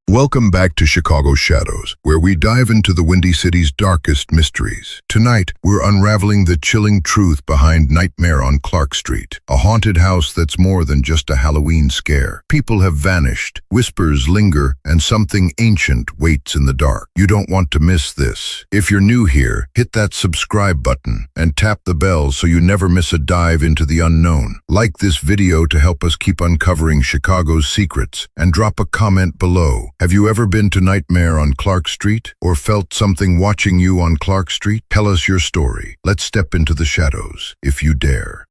Welcome back to Chicago Shadows, where we dive into the Windy City's darkest mysteries. Tonight, we're unraveling the chilling truth behind Nightmare on Clark Street, a haunted house that's more than just a Halloween scare. People have vanished, whispers linger, and something ancient waits in the dark. You don't want to miss this. If you're new here, hit that subscribe button and tap the bell so you never miss a dive into the unknown. Like this video to help us keep uncovering Chicago's secrets, and drop a comment below. Have you ever been to Nightmare on Clark Street or felt something watching you on Clark Street? Tell us your story. Let's step into the shadows, if you dare.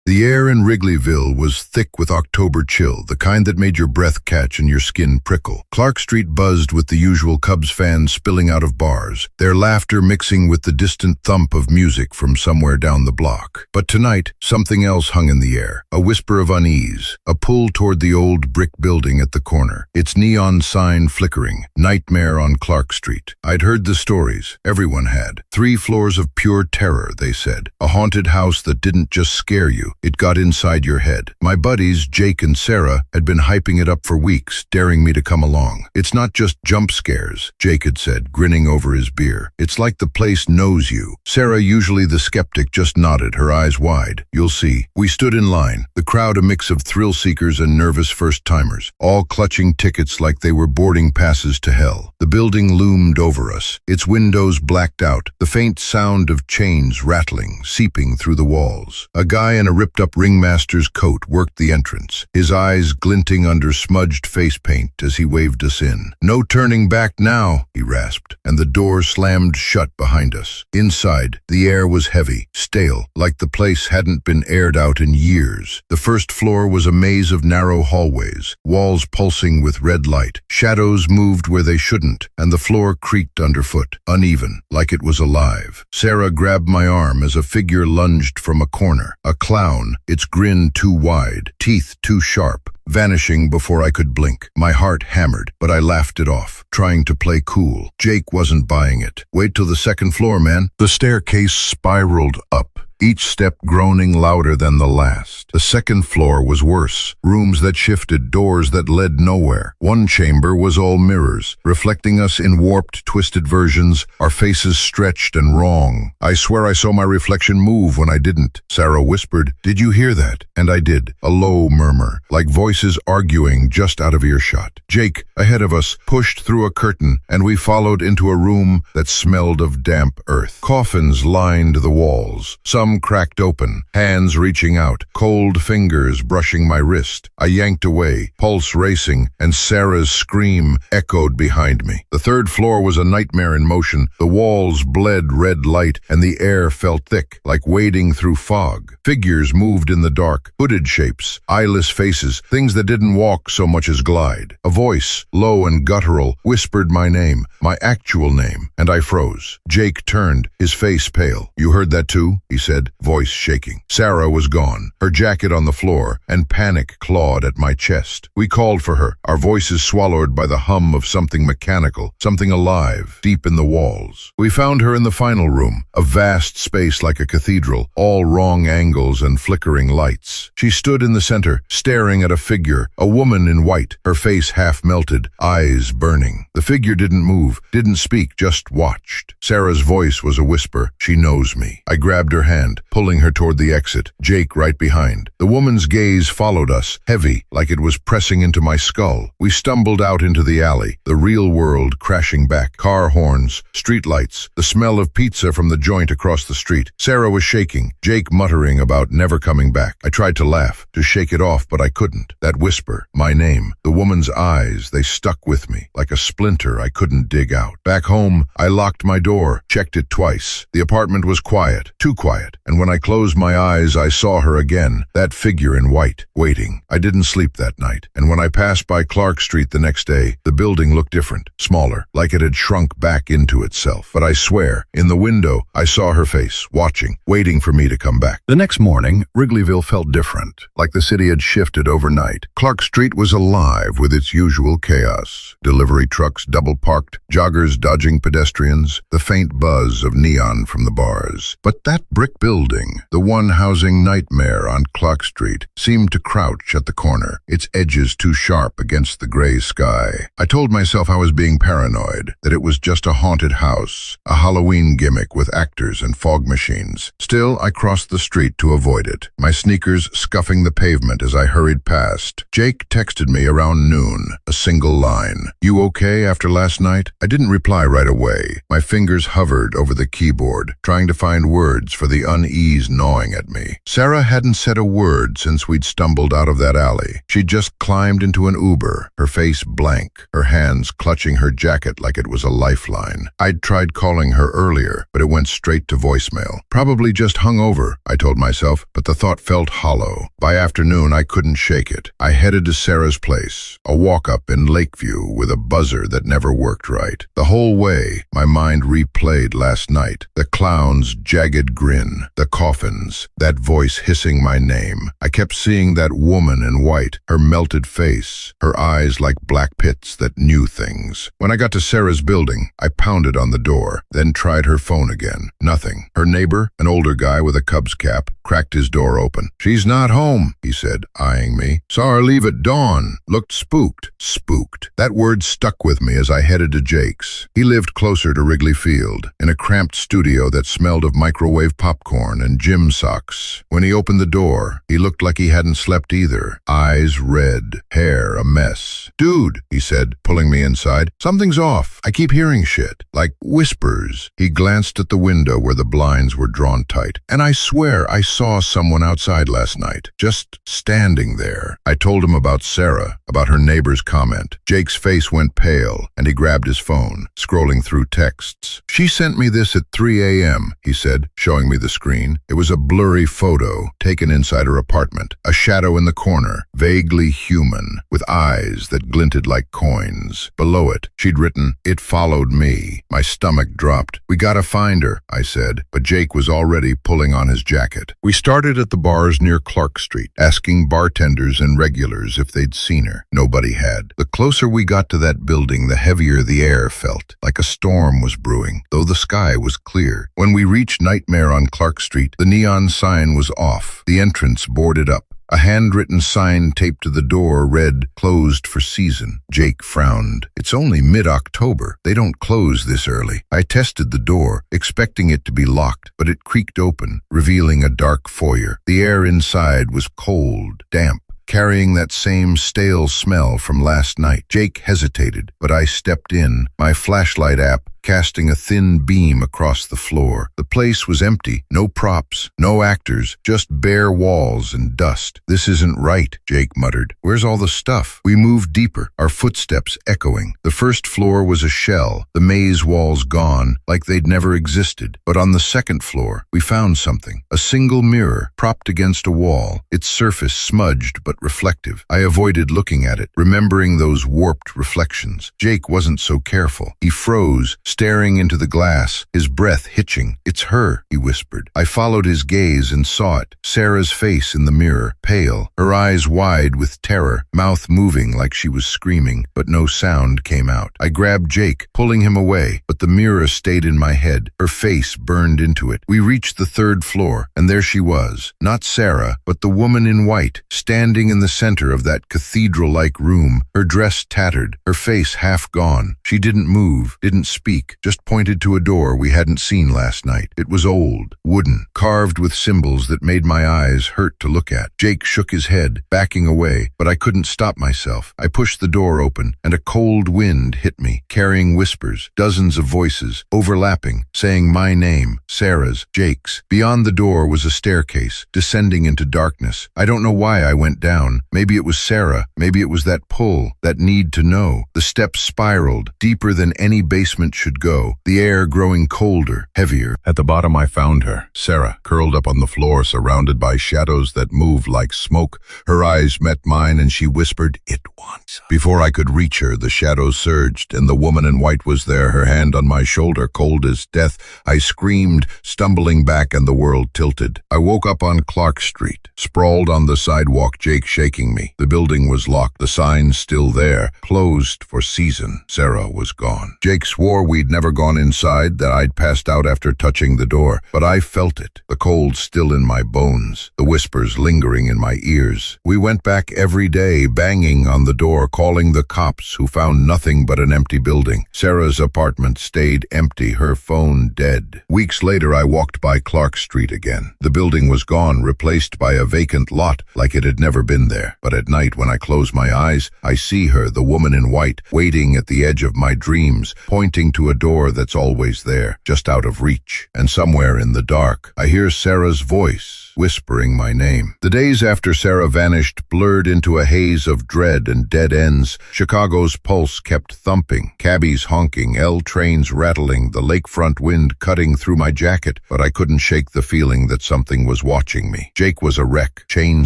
The air in Wrigleyville was thick with October chill, the kind that made your breath catch and your skin prickle. Clark Street buzzed with the usual Cubs fans spilling out of bars, their laughter mixing with the distant thump of music from somewhere down the block. But tonight, something else hung in the air, a whisper of unease, a pull toward the old brick building at the corner, its neon sign flickering, Nightmare on Clark Street. I'd heard the stories, everyone had. 3 floors of pure terror, they said, a haunted house that didn't just scare you, it got inside your head. My buddies, Jake and Sarah, had been hyping it up for weeks, daring me to come along. It's not just jump scares, Jake had said, grinning over his beer. It's like the place knows you. Sarah, usually the skeptic, just nodded, her eyes wide. You'll see. We stood in line, the crowd a mix of thrill-seekers and nervous first-timers, all clutching tickets like they were boarding passes to hell. The building loomed over us, its windows blacked out, the faint sound of chains rattling, seeping through the walls. A guy in a ripped-up ringmaster's coat worked the entrance, his eyes glinting under smudged face paint as he waved us in. "No turning back now," he rasped, and the door slammed shut behind us. Inside, the air was heavy, stale, like the place hadn't been aired out in years. The first floor was a maze of narrow hallways, walls pulsing with red light. Shadows moved where they shouldn't, and the floor creaked underfoot, uneven, like it was alive. Sarah grabbed my arm as a figure lunged from a corner, a clown, its grin too wide, teeth too sharp, vanishing before I could blink. My heart hammered, but I laughed it off, trying to play cool. Jake wasn't buying it. "Wait till the second floor, man." The staircase spiraled up, each step groaning louder than the last. The second floor was worse. Rooms that shifted, doors that led nowhere. One chamber was all mirrors, reflecting us in warped, twisted versions, our faces stretched and wrong. "I swear I saw my reflection move when I didn't," Sarah whispered. "Did you hear that?" And I did, a low murmur, like voices arguing just out of earshot. Jake, ahead of us, pushed through a curtain, and we followed into a room that smelled of damp earth. Coffins lined the walls, some cracked open, hands reaching out, cold fingers brushing my wrist. I yanked away, pulse racing, and Sarah's scream echoed behind me. The third floor was a nightmare in motion. The walls bled red light, and the air felt thick, like wading through fog. Figures moved in the dark, hooded shapes, eyeless faces, things that didn't walk so much as glide. A voice, low and guttural, whispered my name, my actual name, and I froze. Jake turned, his face pale. "You heard that too?" he said, voice shaking. Sarah was gone, her jacket on the floor, and panic clawed at my chest. We called for her, our voices swallowed by the hum of something mechanical, something alive, deep in the walls. We found her in the final room, a vast space like a cathedral, all wrong angles and flickering lights. She stood in the center, staring at a figure, a woman in white, her face half melted, eyes burning. The figure didn't move, didn't speak, just watched. Sarah's voice was a whisper. "She knows me." I grabbed her hand, pulling her toward the exit, Jake right behind. The woman's gaze followed us, heavy, like it was pressing into my skull. We stumbled out into the alley, the real world crashing back. Car horns, street lights, the smell of pizza from the joint across the street. Sarah was shaking, Jake muttering about never coming back. I tried to laugh, to shake it off, but I couldn't. That whisper, my name, the woman's eyes, they stuck with me, like a splinter I couldn't dig out. Back home, I locked my door, checked it twice. The apartment was quiet, too quiet, and when I closed my eyes, I saw her again, that figure in white, waiting. I didn't sleep that night, and when I passed by Clark Street the next day, the building looked different, smaller, like it had shrunk back into itself. But I swear, in the window, I saw her face, watching, waiting for me to come back. The next morning, Wrigleyville felt different, like the city had shifted overnight. Clark Street was alive with its usual chaos. Delivery trucks double-parked, joggers dodging pedestrians, the faint buzz of neon from the bars. But that brick building building, the one housing Nightmare on Clark Street, seemed to crouch at the corner, its edges too sharp against the gray sky. I told myself I was being paranoid, that it was just a haunted house, a Halloween gimmick with actors and fog machines. Still, I crossed the street to avoid it, my sneakers scuffing the pavement as I hurried past. Jake texted me around noon, a single line. "You okay after last night?" I didn't reply right away. My fingers hovered over the keyboard, trying to find words for the unease gnawing at me. Sarah hadn't said a word since we'd stumbled out of that alley. She'd just climbed into an Uber, her face blank, her hands clutching her jacket like it was a lifeline. I'd tried calling her earlier, but it went straight to voicemail. Probably just hungover, I told myself, but the thought felt hollow. By afternoon, I couldn't shake it. I headed to Sarah's place, a walk-up in Lakeview with a buzzer that never worked right. The whole way, my mind replayed last night. The clown's jagged grin, the coffins, that voice hissing my name. I kept seeing that woman in white, her melted face, her eyes like black pits that knew things. When I got to Sarah's building, I pounded on the door, then tried her phone again. Nothing. Her neighbor, an older guy with a Cubs cap, cracked his door open. "She's not home," he said, eyeing me. "Saw her leave at dawn. Looked spooked." Spooked. That word stuck with me as I headed to Jake's. He lived closer to Wrigley Field, in a cramped studio that smelled of microwave popcorn and gym socks. When he opened the door, he looked like he hadn't slept either. Eyes red, hair a mess. "Dude," he said, pulling me inside, "something's off. I keep hearing shit, like whispers." He glanced at the window where the blinds were drawn tight. "And I swear I saw someone outside last night, just standing there." I told him about Sarah, about her neighbor's comment. Jake's face went pale, and he grabbed his phone, scrolling through texts. "She sent me this at 3 a.m., he said, showing me the screen. It was a blurry photo, taken inside her apartment. A shadow in the corner, vaguely human, with eyes that glinted like coins. Below it, she'd written, "It followed me." My stomach dropped. "We gotta find her," I said, but Jake was already pulling on his jacket. We started at the bars near Clark Street, asking bartenders and regulars if they'd seen her. Nobody had. The closer we got to that building, the heavier the air felt, like a storm was brewing, though the sky was clear. When we reached Nightmare on Clark Street, the neon sign was off, the entrance boarded up. A handwritten sign taped to the door read, "Closed for season." Jake frowned. "It's only mid-October. They don't close this early." I tested the door, expecting it to be locked, but it creaked open, revealing a dark foyer. The air inside was cold, damp, carrying that same stale smell from last night. Jake hesitated, but I stepped in, my flashlight app casting a thin beam across the floor. The place was empty, no props, no actors, just bare walls and dust. "This isn't right," Jake muttered. "Where's all the stuff?" We moved deeper, our footsteps echoing. The first floor was a shell, the maze walls gone, like they'd never existed. But on the second floor, we found something. A single mirror, propped against a wall, its surface smudged but reflective. I avoided looking at it, remembering those warped reflections. Jake wasn't so careful. He froze, staring into the glass, his breath hitching. "It's her," he whispered. I followed his gaze and saw it. Sarah's face in the mirror, pale, her eyes wide with terror, mouth moving like she was screaming, but no sound came out. I grabbed Jake, pulling him away, but the mirror stayed in my head. Her face burned into it. We reached the third floor, and there she was. Not Sarah, but the woman in white, standing in the center of that cathedral-like room, her dress tattered, her face half gone. She didn't move, didn't speak, just pointed to a door we hadn't seen last night. It was old, wooden, carved with symbols that made my eyes hurt to look at. Jake shook his head, backing away, but I couldn't stop myself. I pushed the door open, and a cold wind hit me, carrying whispers, dozens of voices, overlapping, saying my name, Sarah's, Jake's. Beyond the door was a staircase, descending into darkness. I don't know why I went down. Maybe it was Sarah. Maybe it was that pull, that need to know. The steps spiraled, deeper than any basement should go, the air growing colder, heavier. At the bottom I found her, Sarah, curled up on the floor, surrounded by shadows that moved like smoke. Her eyes met mine and she whispered, "It wants." Before I could reach her, the shadows surged and the woman in white was there, her hand on my shoulder, cold as death. I screamed, stumbling back, and the world tilted. I woke up on Clark Street, sprawled on the sidewalk, Jake shaking me. The building was locked, the sign still there, closed for season. Sarah was gone. Jake swore we we'd never gone inside, that I'd passed out after touching the door. But I felt it, the cold still in my bones, the whispers lingering in my ears. We went back every day, banging on the door, calling the cops, who found nothing but an empty building. Sarah's apartment stayed empty, her phone dead. Weeks later, I walked by Clark Street again. The building was gone, replaced by a vacant lot, like it had never been there. But at night, when I close my eyes, I see her, the woman in white, waiting at the edge of my dreams, pointing to a door that's always there, just out of reach. And somewhere in the dark, I hear Sarah's voice, whispering my name. The days after Sarah vanished blurred into a haze of dread and dead ends. Chicago's pulse kept thumping, cabbies honking, L trains rattling, the lakefront wind cutting through my jacket, but I couldn't shake the feeling that something was watching me. Jake was a wreck, chain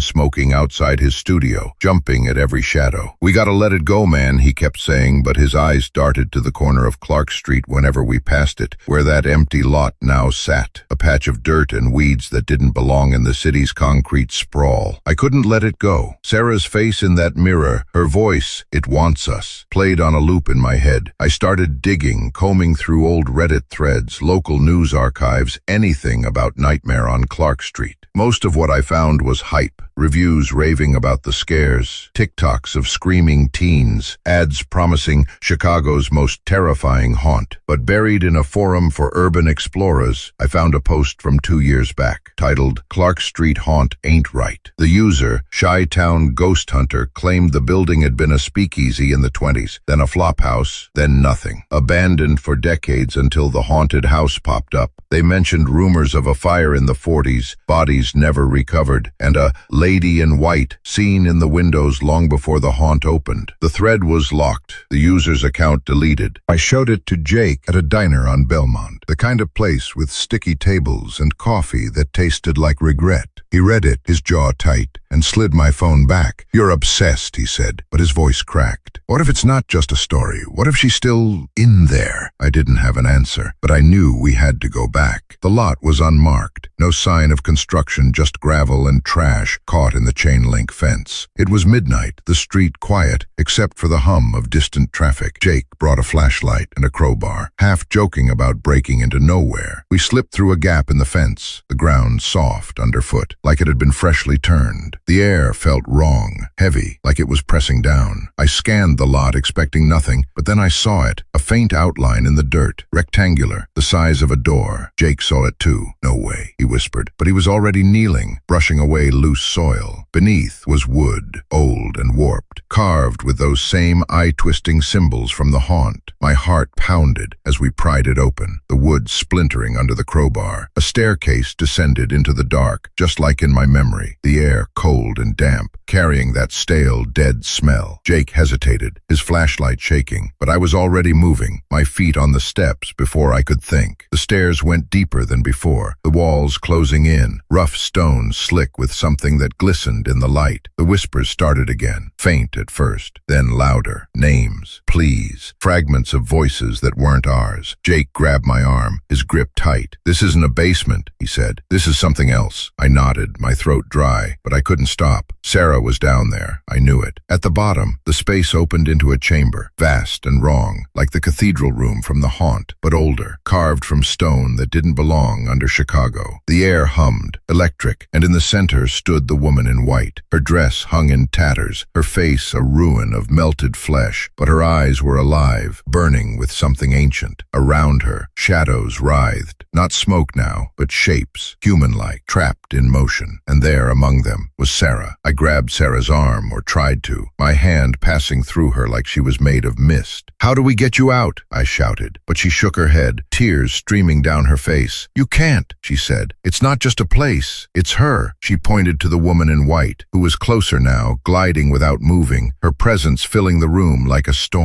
smoking outside his studio, jumping at every shadow. "We gotta let it go, man," he kept saying, but his eyes darted to the corner of Clark Street whenever we passed it, where that empty lot now sat, a patch of dirt and weeds that didn't belong in the city's concrete sprawl. I couldn't let it go. Sarah's face in that mirror, her voice, "It wants us," played on a loop in my head. I started digging, combing through old Reddit threads, local news archives, anything about Nightmare on Clark Street. Most of what I found was hype, reviews raving about the scares, TikToks of screaming teens, ads promising Chicago's most terrifying haunt. But buried in a forum for urban explorers, I found a post from 2 years back, titled "Clark Street Haunt Ain't Right." The user, Chi-Town Ghost Hunter, claimed the building had been a speakeasy in the 20s, then a flophouse, then nothing. Abandoned for decades until the haunted house popped up. They mentioned rumors of a fire in the 40s, bodies never recovered, and a lady in white seen in the windows long before the haunt opened. The thread was locked, the user's account deleted. I showed it to Jake at a diner on Belmont, the kind of place with sticky tables and coffee that tasted like regret. He read it, his jaw tight, and slid my phone back. "You're obsessed," he said, but his voice cracked. "What if it's not just a story? What if she's still in there?" I didn't have an answer, but I knew we had to go back. The lot was unmarked, no sign of construction, just gravel and trash caught in the chain-link fence. It was midnight, the street quiet, except for the hum of distant traffic. Jake brought a flashlight and a crowbar, half joking about breaking into nowhere. We slipped through a gap in the fence, the ground soft underfoot, like it had been freshly turned. The air felt wrong, heavy, like it was pressing down. I scanned the lot, expecting nothing, but then I saw it, a faint outline in the dirt, rectangular, the size of a door. Jake saw it too. "No way," he whispered, but he was already kneeling, brushing away loose soil. Beneath was wood, old and warped, carved with those same eye-twisting symbols from the haunt. My heart pounded as we pried it open, the wood splintering under the crowbar. A staircase descended into the dark, just like in my memory, the air cold and damp, carrying that stale, dead smell. Jake hesitated, his flashlight shaking, but I was already moving, my feet on the steps before I could think. The stairs went deeper than before, the walls closing in, rough stones slick with something that glistened in the light. The whispers started again, faint at first, then louder. Names, pleas, fragments of voices that weren't ours. Jake grabbed my arm, his grip tight. "This isn't a basement," he said. "This is something else." I nodded, my throat dry, but I couldn't stop. Sarah was down there. I knew it. At the bottom, the space opened into a chamber, vast and wrong, like the cathedral room from the haunt, but older, carved from stone that didn't belong under Chicago. The air hummed, electric, and in the center stood the woman in white. Her dress hung in tatters, her face a ruin of melted flesh, but her eyes were alive, burning with something ancient. Around her, shadows writhed, not smoke now, but shapes, human-like, trapped in motion. And there, among them, was Sarah. I grabbed Sarah's arm, or tried to, my hand passing through her like she was made of mist. "How do we get you out?" I shouted, but she shook her head, tears streaming down her face. "You can't," she said. "It's not just a place. It's her." She pointed to the woman in white, who was closer now, gliding without moving, her presence filling the room like a storm.